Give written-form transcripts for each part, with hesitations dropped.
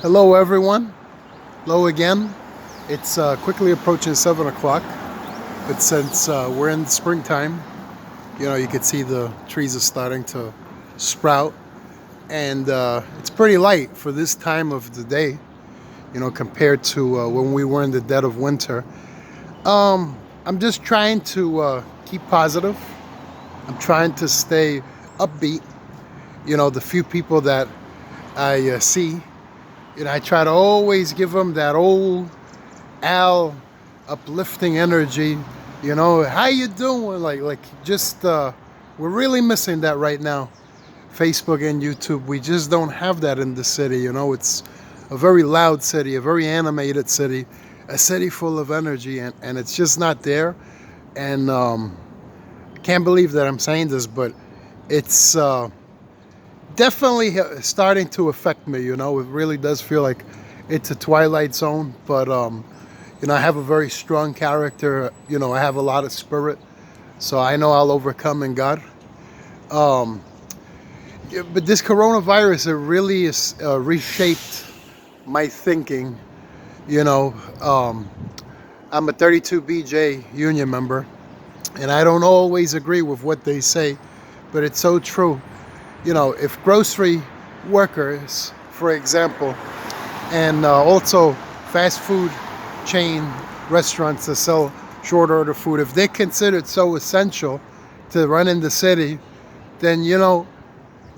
Hello everyone, hello again. It's quickly approaching 7 o'clock, but since we're in springtime, you can see the trees are starting to sprout, and it's pretty light for this time of the day, compared to when we were in the dead of winter. I'm just trying to keep positive. I'm trying to stay upbeat. The few people that I see, I try to always give them that old Al uplifting energy. How you doing? Like just we're really missing that right now. Facebook and YouTube, we just don't have that in the city. It's a very loud city, a very animated city, a city full of energy, and it's just not there. And I can't believe that I'm saying this, but it's definitely starting to affect me. It really does feel like it's a twilight zone, but I have a very strong character. I have a lot of spirit, so I know I'll overcome in God. But this coronavirus, it really is reshaped my thinking. I'm a 32BJ union member, and I don't always agree with what they say, but it's so true. If grocery workers, for example, and also fast food chain restaurants that sell short order food, if they're considered so essential to run in the city, then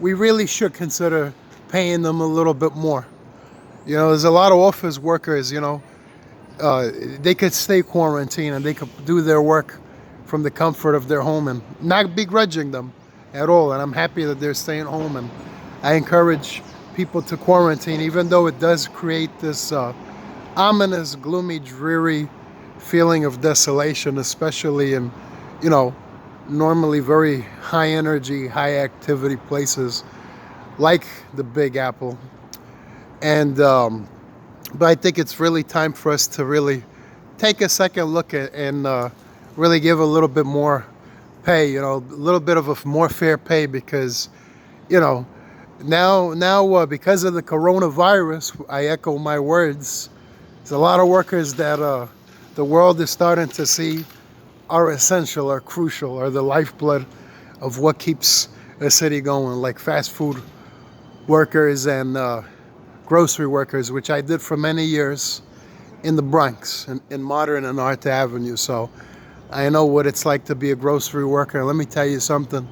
we really should consider paying them a little bit more. There's a lot of office workers, they could stay quarantined and they could do their work from the comfort of their home, and not begrudging them at all. And I'm happy that they're staying home, and I encourage people to quarantine, even though it does create this ominous, gloomy, dreary feeling of desolation, especially in, normally very high energy, high activity places like the Big Apple. And but I think it's really time for us to really take a second look at and really give a little bit more pay, a little bit of a more fair pay, because now because of the coronavirus, I echo my words, there's a lot of workers that the world is starting to see are essential, are crucial, are the lifeblood of what keeps a city going, like fast food workers and grocery workers, which I did for many years in the Bronx, in Modern and Art Avenue. So I know what it's like to be a grocery worker. And let me tell you something,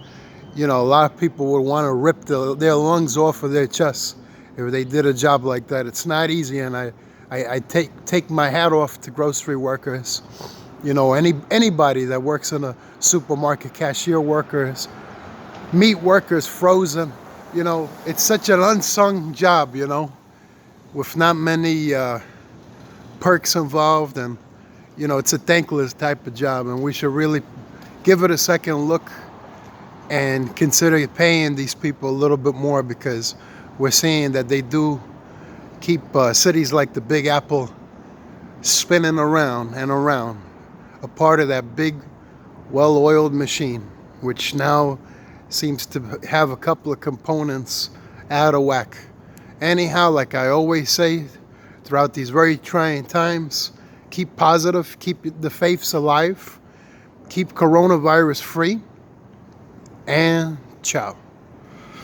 a lot of people would want to rip their lungs off of their chests if they did a job like that. It's not easy, and I take my hat off to grocery workers. Anybody that works in a supermarket, cashier workers, meat workers, frozen. It's such an unsung job, with not many perks involved, and it's a thankless type of job, and we should really give it a second look and consider paying these people a little bit more, because we're seeing that they do keep cities like the Big Apple spinning around and around, a part of that big, well-oiled machine, which now seems to have a couple of components out of whack. Anyhow, like I always say, throughout these very trying times, keep positive, keep the faiths alive, keep coronavirus free, and ciao.